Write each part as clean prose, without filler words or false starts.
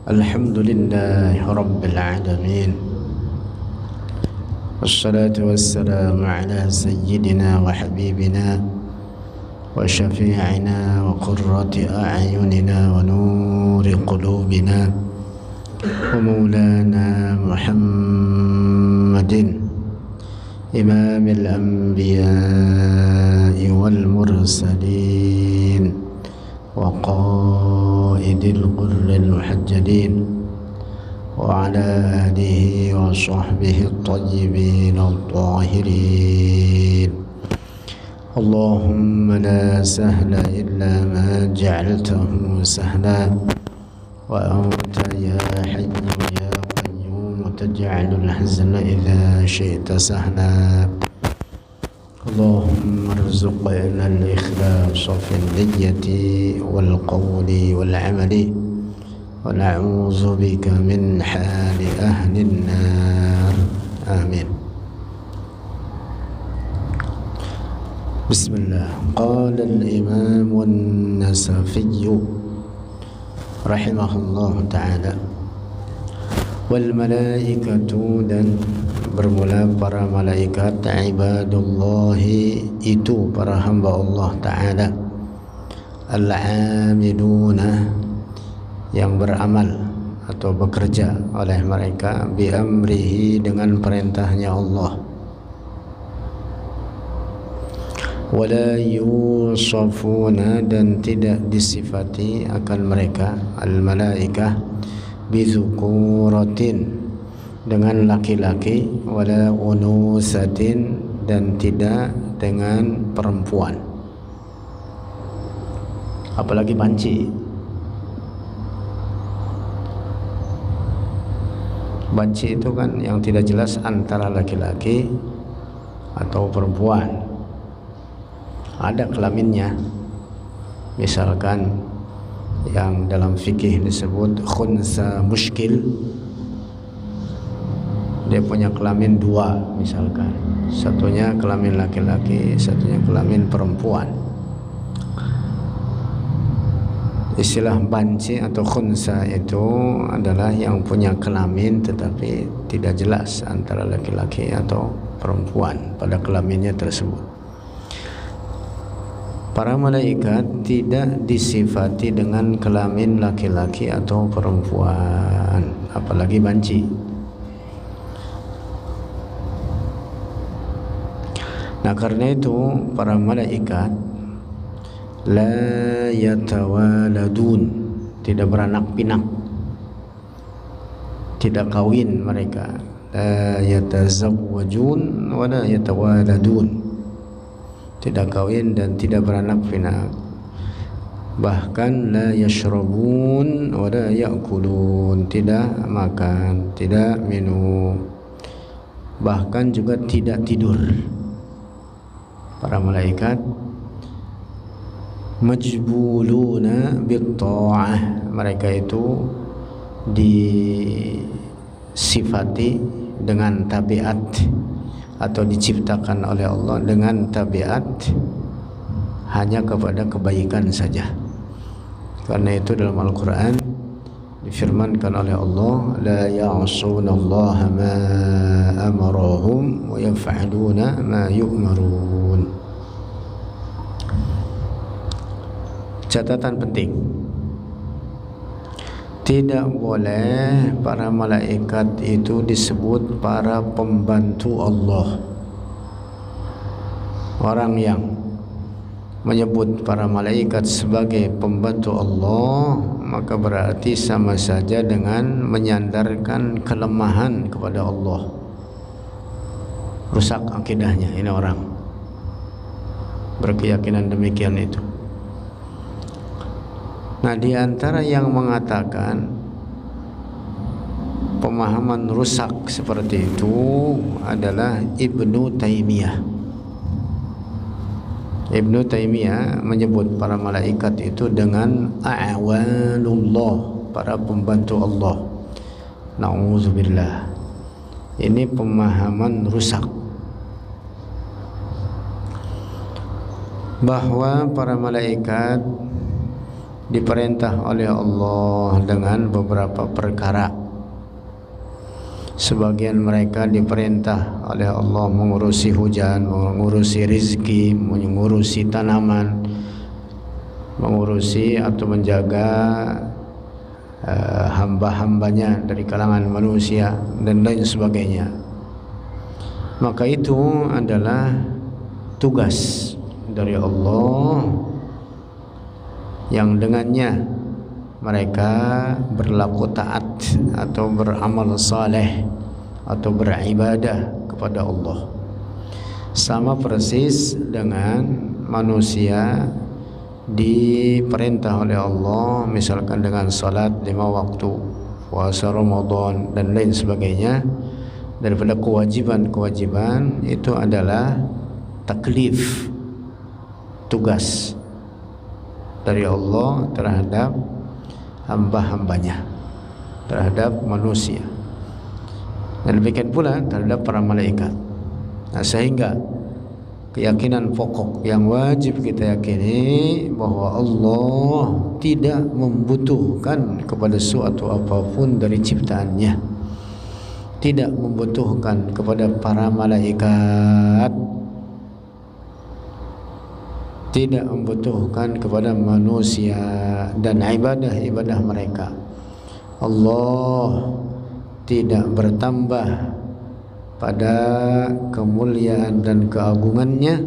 Alhamdulillahi Rabbil Alamin. Wassalatu wassalamu ala sayyidina wa habibina wa syafi'ina wa qurrati a'yunina wa nuri qulubina wa maulana Muhammadin imamil anbiya'i wal mursalin wa qaidil qurril muhajjalin wa ala alihi wa sahbihi at-tayyibin at-tahirin. Allahumma la sahla illa ma ja'altahu sahla wa anta ya hayyu ya qayyum taj'alul hazna idha syi'ta sahla. اللهم ارزقنا الإخلاص في النية والقول والعمل ونعوذ بك من حال أهل النار آمين. بسم الله. قال الإمام النسفي رحمه الله تعالى والملائكة dan bermula para malaikat ibadullahi itu para hamba Allah Ta'ala al-amiluna yang beramal atau bekerja oleh mereka bi amrihi dengan perintahnya Allah wala yusafuna dan tidak disifati akan mereka al-malaikah bizukuratin dengan laki-laki wala unusatin dan tidak dengan perempuan, apalagi banci. Banci itu kan yang tidak jelas antara laki-laki atau perempuan, ada kelaminnya, misalkan yang dalam fikih disebut khunsa muskil, dia punya kelamin dua, misalkan satunya kelamin laki-laki, satunya kelamin perempuan. Istilah banci atau khunsa itu adalah yang punya kelamin tetapi tidak jelas antara laki-laki atau perempuan pada kelaminnya tersebut. Para malaikat tidak disifati dengan kelamin laki-laki atau perempuan, apalagi banci. Nah, karena itu para malaikat la yatawaladun, tidak beranak pinak, tidak kawin mereka. La yatazawwajun wa la yatawaladun, tidak kawin dan tidak beranak pinak. Bahkan la yashrabun wa la ya'kulun, tidak makan, tidak minum, bahkan juga tidak tidur. Para malaikat majbuluna bitta'ah, mereka itu disifati dengan tabiat atau diciptakan oleh Allah dengan tabiat hanya kepada kebaikan saja. Karena itu dalam Al-Quran difirmankan oleh Allah, la ya'sunallaha ma amarahum wa yaf'aluna ma yu'marun. Catatan penting, tidak boleh para malaikat itu disebut para pembantu Allah. Orang yang menyebut para malaikat sebagai pembantu Allah, maka berarti sama saja dengan menyandarkan kelemahan kepada Allah. Rusak akidahnya ini orang, berkeyakinan demikian itu. Nah, di antara yang mengatakan pemahaman rusak seperti itu adalah Ibnu Taimiyah. Ibnu Taimiyah menyebut para malaikat itu dengan a'wanullah, para pembantu Allah. Na'udzubillah. Ini pemahaman rusak, bahwa para malaikat diperintah oleh Allah dengan beberapa perkara. Sebagian mereka diperintah oleh Allah mengurusi hujan, mengurusi rizki, mengurusi tanaman, mengurusi atau menjaga hamba-hambanya dari kalangan manusia dan lain sebagainya. Maka itu adalah tugas dari Allah yang dengannya mereka berlaku taat atau beramal saleh atau beribadah kepada Allah. Sama persis dengan manusia diperintah oleh Allah misalkan dengan salat 5 waktu, puasa Ramadan dan lain sebagainya. Daripada kewajiban-kewajiban itu adalah taklif, tugas dari Allah terhadap hamba-hambanya, terhadap manusia, dan demikian pula terhadap para malaikat. Nah, sehingga keyakinan pokok yang wajib kita yakini bahwa Allah tidak membutuhkan kepada suatu apapun dari ciptaannya, tidak membutuhkan kepada para malaikat, tidak membutuhkan kepada manusia dan ibadah-ibadah mereka. Allah tidak bertambah pada kemuliaan dan keagungannya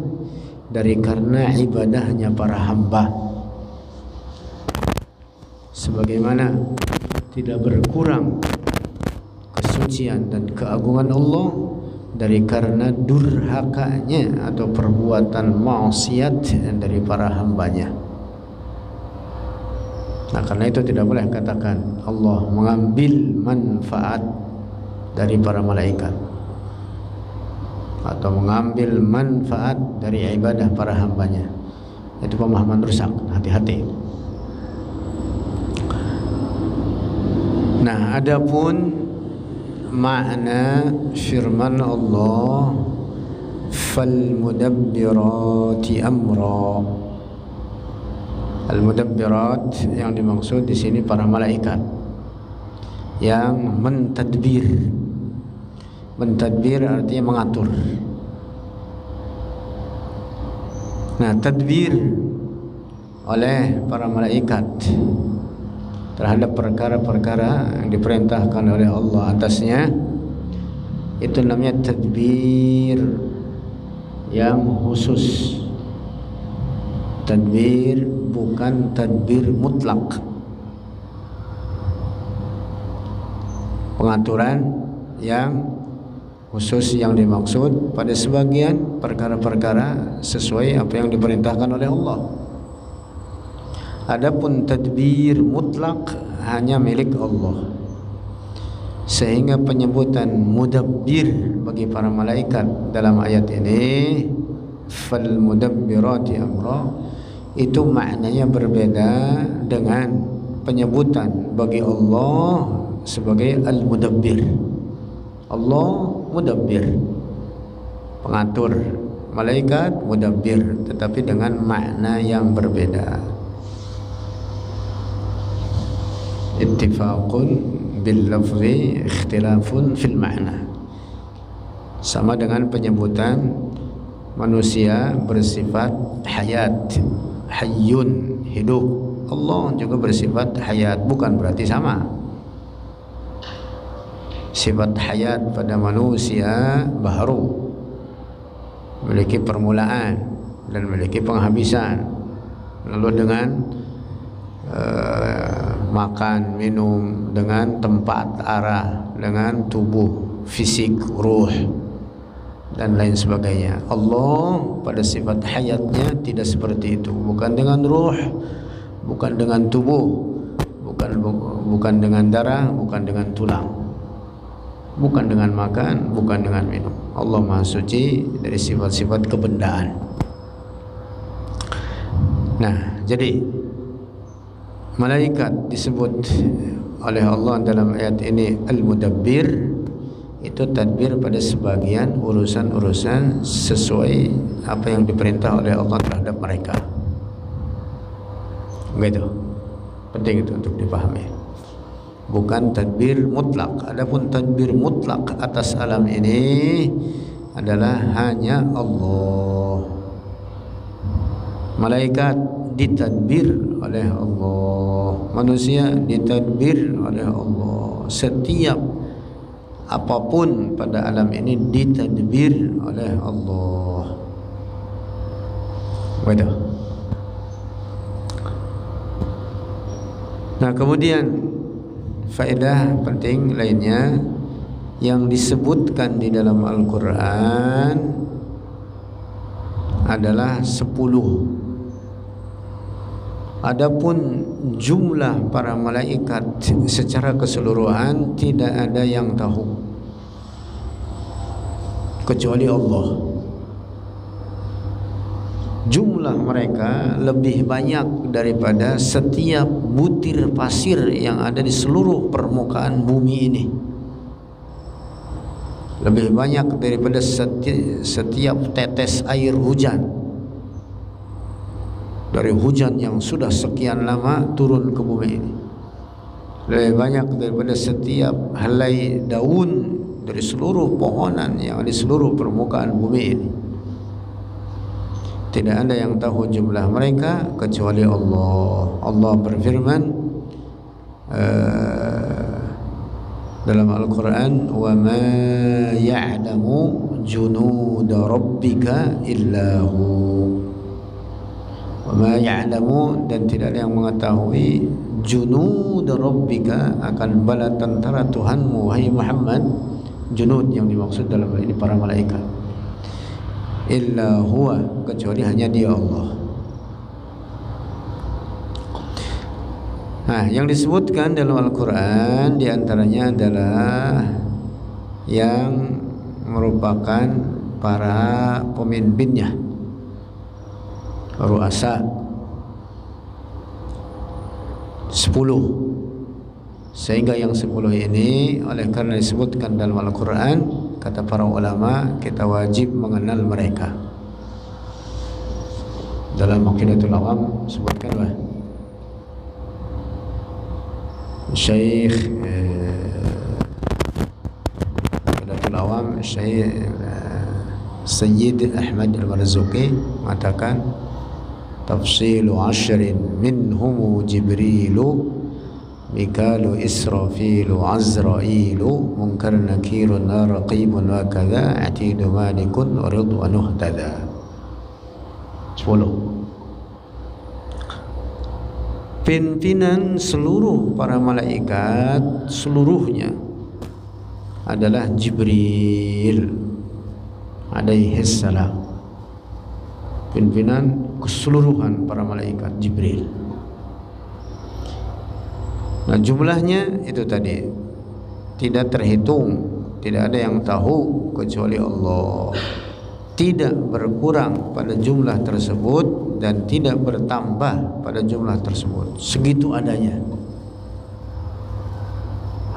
dari karena ibadahnya para hamba, sebagaimana tidak berkurang kesucian dan keagungan Allah dari karena durhakanya atau perbuatan maksiat dari para hambanya. Nah, karena itu tidak boleh katakan Allah mengambil manfaat dari para malaikat atau mengambil manfaat dari ibadah para hambanya. Itu pemahaman rusak, hati-hati. Nah, adapun makna firman Allah fal mudabbirati amra, al mudabbirat yang dimaksud di sini para malaikat yang mentadbir. Mentadbir artinya mengatur. Nah, tadbir oleh para malaikat terhadap perkara-perkara yang diperintahkan oleh Allah atasnya, itu namanya tadbir yang khusus. Tadbir bukan tadbir mutlak. Pengaturan yang khusus yang dimaksud pada sebagian perkara-perkara sesuai apa yang diperintahkan oleh Allah. Adapun tadbir mutlak hanya milik Allah. Sehingga penyebutan mudabbir bagi para malaikat dalam ayat ini, fal mudabbirati amra, itu maknanya berbeda dengan penyebutan bagi Allah sebagai al-mudabbir. Allah mudabbir, pengatur, malaikat mudabbir, tetapi dengan makna yang berbeda. Ittifaqun bil lafzi, ikhtilafun fil ma'na. Sama dengan penyebutan manusia bersifat hayat, hayyun, hidup. Allah juga bersifat hayat, bukan berarti sama. Sifat hayat pada manusia baharu, memiliki permulaan dan memiliki penghabisan. Lalu dengan makan, minum, dengan tempat, arah, dengan tubuh, fisik, ruh, dan lain sebagainya. Allah pada sifat hayatnya tidak seperti itu. Bukan dengan ruh, bukan dengan tubuh, bukan dengan darah, bukan dengan tulang, bukan dengan makan, bukan dengan minum. Allah Maha Suci dari sifat-sifat kebendaan. Nah, jadi malaikat disebut oleh Allah dalam ayat ini al-mudabbir, itu tadbir pada sebagian urusan-urusan sesuai apa yang diperintah oleh Allah terhadap mereka. Begitu. Penting itu untuk dipahami. Bukan tadbir mutlak. Adapun tadbir mutlak atas alam ini adalah hanya Allah. Malaikat ditadbir oleh Allah, manusia ditadbir oleh Allah. Setiap apapun pada alam ini ditadbir oleh Allah. Betul. Nah, kemudian faedah penting lainnya yang disebutkan di dalam Al-Quran adalah 10. Adapun jumlah para malaikat secara keseluruhan tidak ada yang tahu kecuali Allah. Jumlah mereka lebih banyak daripada setiap butir pasir yang ada di seluruh permukaan bumi ini. Lebih banyak daripada setiap tetes air hujan. Dari hujan yang sudah sekian lama turun ke bumi ini, lebih banyak daripada setiap helai daun dari seluruh pohonan yang ada di seluruh permukaan bumi ini. Tidak ada yang tahu jumlah mereka kecuali Allah. Allah berfirman dalam Al-Quran, wa ma ya'lamu junuda rabbika illahu. Wa ya'lamu, dan tidak ada yang mengetahui junud rabbika, akan bala tentara Tuhanmu wahai Muhammad. Junud yang dimaksud dalam hal ini para malaikat. Illa huwa, kecuali hanya Dia Allah. Nah, yang disebutkan dalam Al-Quran diantaranya adalah yang merupakan para pemimpinnya, ru'asa 10. Sehingga yang 10 ini oleh karena disebutkan dalam Al-Quran, kata para ulama, kita wajib mengenal mereka. Dalam Aqidatul Awam sebutkanlah Syekh Aqidatul Awam Syekh Sayyid Ahmad Al-Marzuqi mengatakan, tafsilu 10 minhum Jibrilu Mikalu Israfilu Azrailu Munkar Nakirun Raqibun wa kadha Atidu Malikun Ridwanuh tada. 10. Pimpinan seluruh para malaikat seluruhnya adalah Jibril alaihi salam. Pimpinan keseluruhan para malaikat Jibril. Nah, jumlahnya itu tadi tidak terhitung, tidak ada yang tahu kecuali Allah. Tidak berkurang pada jumlah tersebut dan tidak bertambah pada jumlah tersebut. Segitu adanya.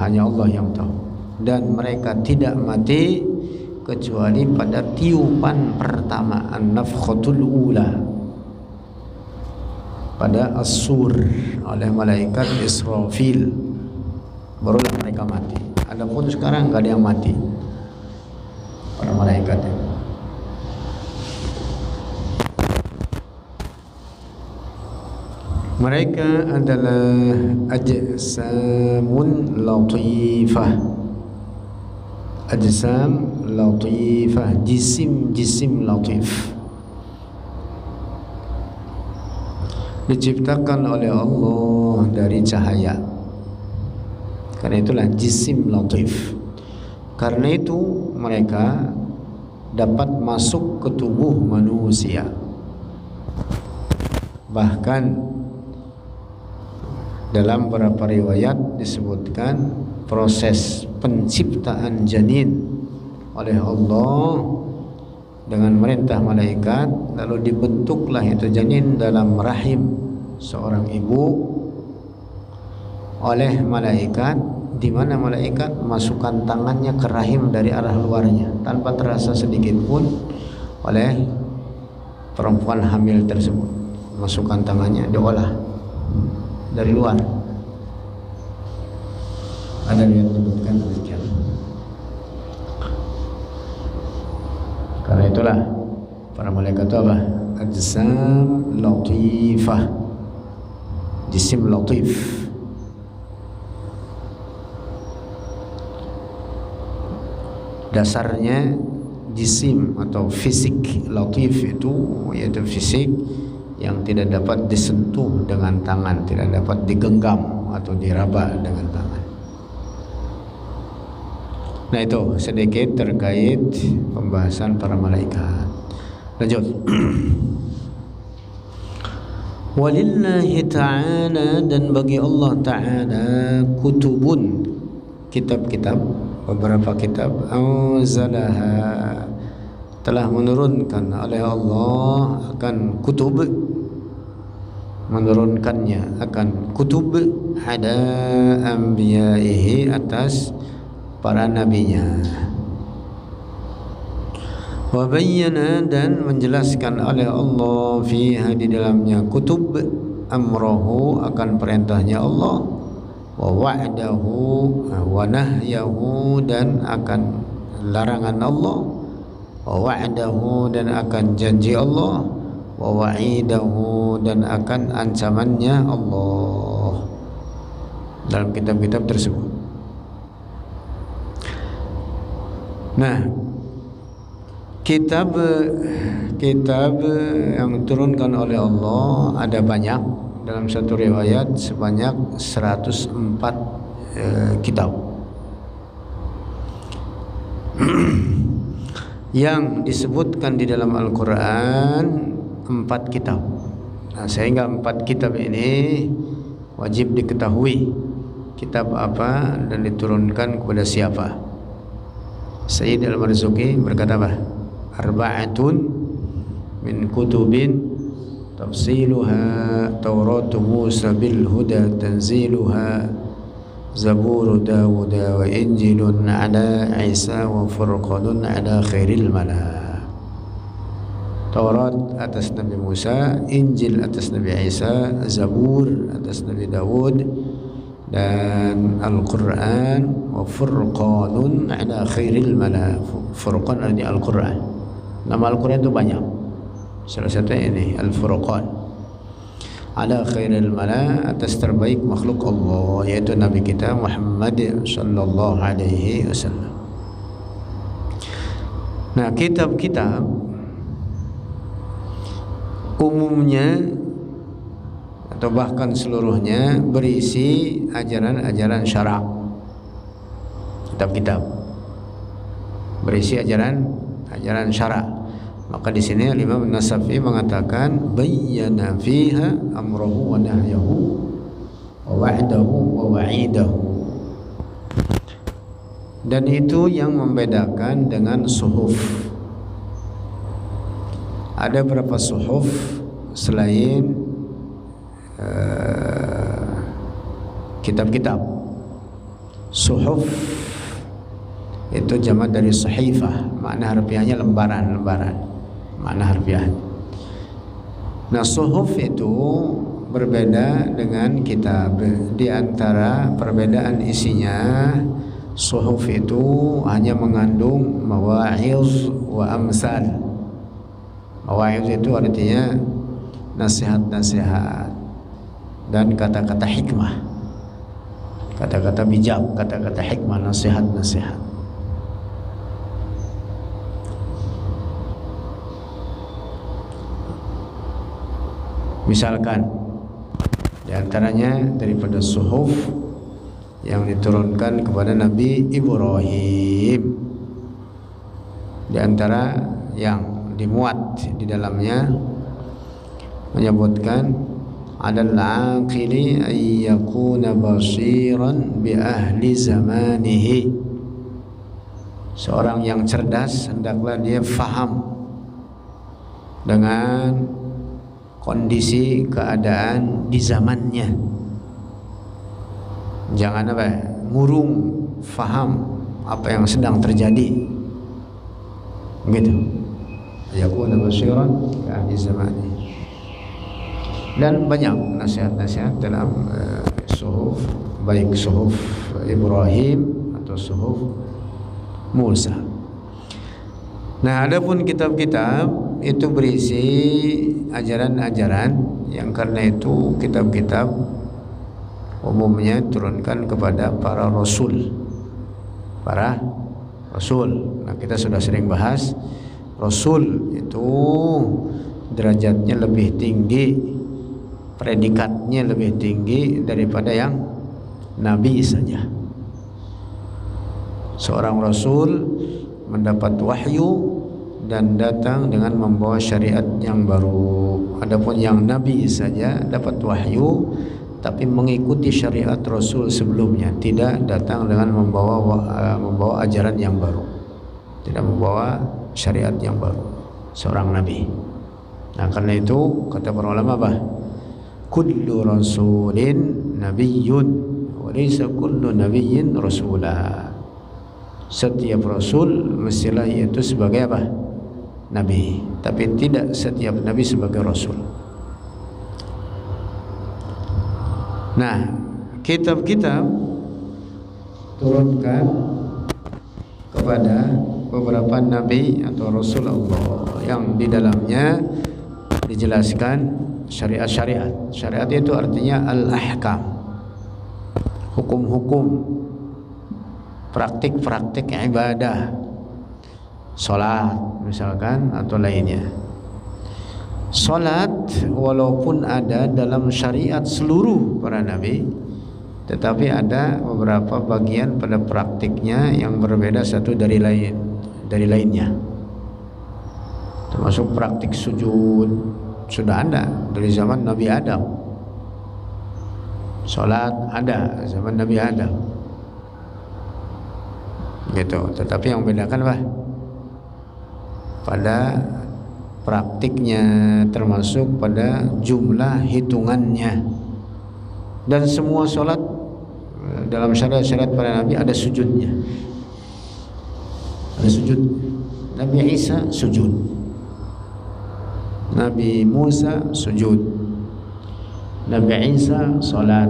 Hanya Allah yang tahu. Dan mereka tidak mati kecuali pada tiupan pertama, an-nafkhatul ula, pada as-sur oleh malaikat Israfil, barulah mereka mati. Adapun sekarang enggak ada yang mati para malaikat. Mereka adalah ajsamun latifah. Ajsam latifah, jisim latif, diciptakan oleh Allah dari cahaya. Karena itulah jisim latif. Karena itu mereka dapat masuk ke tubuh manusia. Bahkan dalam beberapa riwayat disebutkan proses penciptaan janin oleh Allah dengan merintah malaikat, lalu dibentuklah itu janin dalam rahim seorang ibu oleh malaikat, di mana malaikat masukkan tangannya ke rahim dari arah luarnya tanpa terasa sedikit pun oleh perempuan hamil tersebut. Masukkan tangannya, diolah dari luar. Ada yang menyebutkan demikian. Karena itulah para malaikat itu apa? Ajsam latifah, jisim latif. Dasarnya jisim atau fisik latif itu yaitu fisik yang tidak dapat disentuh dengan tangan, tidak dapat digenggam atau diraba dengan tangan. Nah itu sedikit terkait pembahasan para malaikat. Lanjut. Walillahi ta'ala, dan bagi Allah ta'ala, kutubun, kitab-kitab, beberapa kitab, anzalaha, telah menurunkan oleh Allah akan kutub, menurunkannya akan kutub ada anbiyaihi, atas para nabinya. Wa bayyana, dan menjelaskan oleh Allah fiha, di dalamnya kutub, amrahu, akan perintahnya Allah, wa wa'dahu wa nahyahu, dan akan larangan Allah, wa wa'dahu, dan akan janji Allah, wa wa'idahu, dan akan ancamannya Allah dalam kitab-kitab tersebut. Nah, kitab yang diturunkan oleh Allah ada banyak. Dalam satu riwayat sebanyak 104 kitab. Yang disebutkan di dalam Al-Quran 4 kitab. Nah, sehingga 4 kitab ini wajib diketahui kitab apa dan diturunkan kepada siapa. Sayyid Al-Marzuki berkata apa? Arba'atun min kutubin tafsiluha Taurat Musa bil huda tanziluha Zabur Dawud wa Injilun ala Isa wa Furqanun ala khairil mala. Taurat atas Nabi Musa, Injil atas Nabi Isa, Zabur atas Nabi Dawud, dan Al-Quran wa Furqanun ala khairil mala. Furqan artinya Al-Quran. Nama Al-Quran itu banyak. Salah satunya ini Al-Furqan. Ala khairil mala, atas terbaik makhluk Allah, yaitu Nabi kita Muhammad sallallahu alaihi wasallam. Nah, kitab-kitab umumnya atau bahkan seluruhnya berisi ajaran-ajaran syarak. Kitab-kitab berisi ajaran syarak. Maka di sini Imam Nasafi mengatakan bayyana fiha amrahu wa nahyahu wa wa'dahu wa wa'idahu. Dan itu yang membedakan dengan suhuf. Ada berapa suhuf selain kitab-kitab. Suhuf itu jamak dari sahifah, makna harfiahnya lembaran-lembaran, makna harfiah. Nah, suhuf itu berbeda dengan kitab. Di antara perbedaan isinya, suhuf itu hanya mengandung mawa'iz wa amsal. Mawa'iz itu artinya nasihat-nasihat dan kata-kata hikmah, kata-kata bijak, kata-kata hikmah, nasihat-nasihat. Misalkan di antaranya daripada suhuf yang diturunkan kepada Nabi Ibrahim, di antara yang dimuat di dalamnya menyebutkan adal aqili ay yakuna basiran bi ahli zamanihi. Seorang yang cerdas hendaklah dia faham dengan kondisi keadaan di zamannya. Jangan apa? Ngurung, faham apa yang sedang terjadi. Begitu. Yakuna basiran bi ahli zamanihi. Dan banyak nasihat-nasihat dalam suhuf, baik suhuf Ibrahim atau suhuf Musa. Nah, adapun kitab-kitab itu berisi ajaran-ajaran yang karena itu kitab-kitab umumnya turunkan kepada para rasul. Nah, kita sudah sering bahas rasul itu derajatnya lebih tinggi, predikatnya lebih tinggi daripada yang nabi saja. Seorang rasul mendapat wahyu dan datang dengan membawa syariat yang baru. Adapun yang nabi saja dapat wahyu tapi mengikuti syariat rasul sebelumnya, tidak datang dengan membawa ajaran yang baru, tidak membawa syariat yang baru, seorang nabi. Nah, karena itu kata para ulama kullu rasulin nabiyyun wa laysa kullu nabiyyin rasula. Setiap rasul mestilah itu sebagai nabi, tapi tidak setiap nabi sebagai rasul. Nah, kitab-kitab turunkan kepada beberapa nabi atau rasul Allah yang di dalamnya dijelaskan syariat-syariat. Syariat itu artinya al-ahkam, hukum-hukum, praktik-praktik ibadah, salat misalkan atau lainnya. Salat walaupun ada dalam syariat seluruh para nabi, tetapi ada beberapa bagian pada praktiknya yang berbeda satu dari lainnya. Termasuk praktik sujud sudah ada dari zaman Nabi Adam. Salat ada zaman Nabi Adam. Gitu. Tetapi yang membedakan pada praktiknya, termasuk pada jumlah hitungannya. Dan semua salat dalam syariat-syariat para nabi ada sujudnya. Ada sujud. Nabi Isa sujud, Nabi Musa sujud, Nabi Isa salat,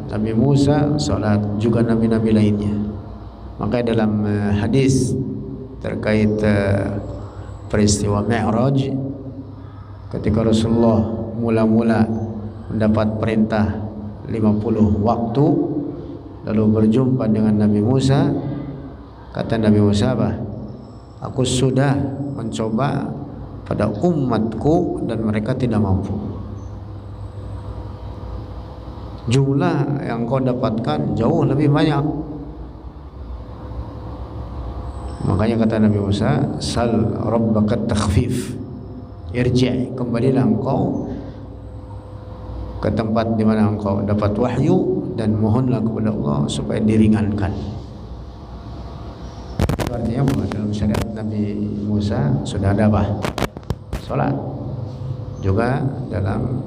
Nabi Musa salat, juga nabi-nabi lainnya. Maka dalam hadis terkait peristiwa Mi'raj, ketika Rasulullah mula-mula mendapat perintah 50 waktu lalu berjumpa dengan Nabi Musa, kata Nabi Musa aku sudah mencoba pada umatku dan mereka tidak mampu. Jumlah yang kau dapatkan jauh lebih banyak. Makanya kata Nabi Musa, sal rabbaka takhfif, irji', kembalilah engkau ke tempat di mana engkau dapat wahyu dan mohonlah kepada Allah supaya diringankan. Itu artinya bahwa dalam syariat Nabi Musa sudah ada salat, juga dalam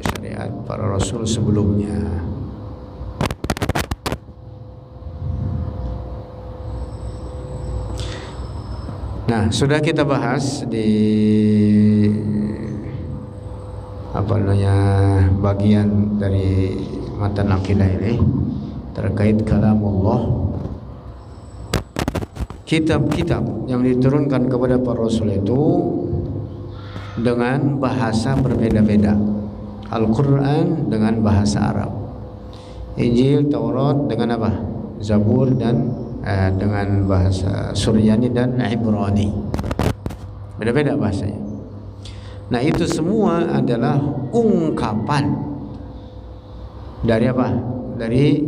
syariat para rasul sebelumnya. Nah, sudah kita bahas di bagian dari matan akidah ini terkait kalamullah, kitab-kitab yang diturunkan kepada para rasul itu dengan bahasa berbeda-beda. Al-Quran dengan bahasa Arab, Injil, Taurat dengan Zabur dan dengan bahasa Suryani dan Ibrani, beda-beda bahasanya. Nah, itu semua adalah ungkapan dari dari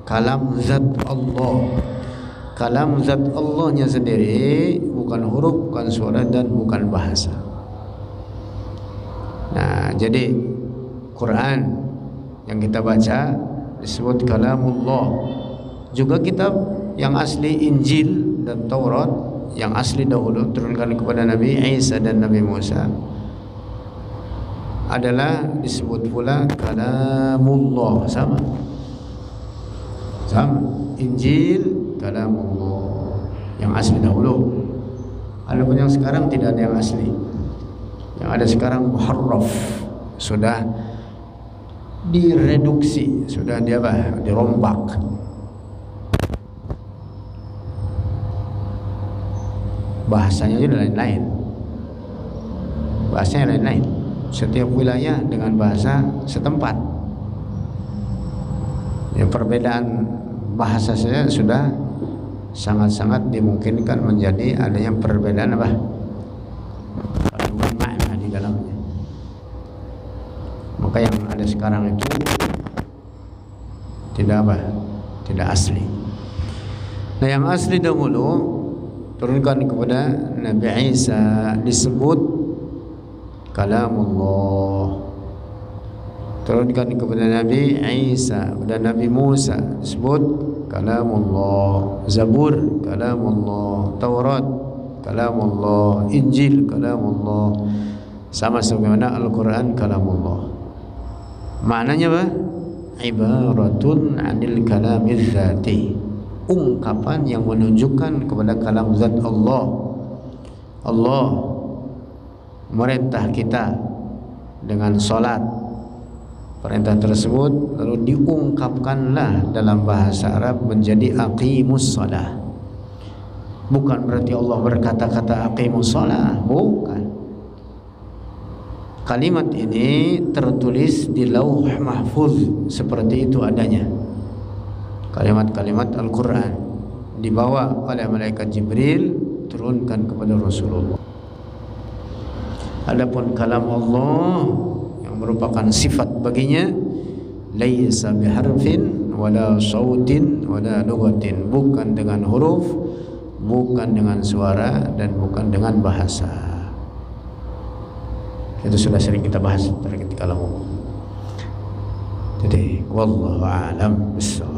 kalam zat Allah. Kalam zat Allahnya sendiri, bukan huruf, bukan suara, dan bukan bahasa. Nah, jadi Quran yang kita baca disebut kalamullah. Juga kitab yang asli Injil dan Taurat yang asli dahulu turunkan kepada Nabi Isa dan Nabi Musa adalah disebut pula kalamullah. Sama Injil kalamullah yang asli dahulu. Adapun yang sekarang tidak ada yang asli. Yang ada sekarang muharraf, sudah direduksi, sudah dirombak. Bahasanya juga lain-lain. Bahasanya lain-lain. Setiap wilayah dengan bahasa setempat. Ya, perbedaan bahasa saja sudah sangat-sangat dimungkinkan menjadi adanya perbedaan apa? Kandungan makna di dalamnya. Maka yang ada sekarang itu tidak asli. Nah, yang asli dahulu turunkan kepada Nabi Isa disebut kalamullah. Turunkan kepada Nabi Isa dan Nabi Musa disebut kalamullah. Zabur kalamullah, Taurat kalamullah, Injil kalamullah. Sama sebagaimana Al-Quran kalamullah. Maknanya apa? Ibaratun anil kalamil dzati, ungkapan yang menunjukkan kepada kalam zat Allah. Allah merintah kita dengan salat. Perintah tersebut lalu diungkapkanlah dalam bahasa Arab menjadi aqimus shalah. Bukan berarti Allah berkata-kata aqimus shalah, bukan. Kalimat ini tertulis di Lauh Mahfuz seperti itu adanya. Kalimat-kalimat Al-Quran dibawa oleh malaikat Jibril, turunkan kepada Rasulullah. Adapun kalam Allah yang merupakan sifat baginya, laisa biharfin wala sautin wala lughatin, bukan dengan huruf, bukan dengan suara, dan bukan dengan bahasa. Itu sudah sering kita bahas terkait kalam Allah. Jadi wallahu a'lam bissawab.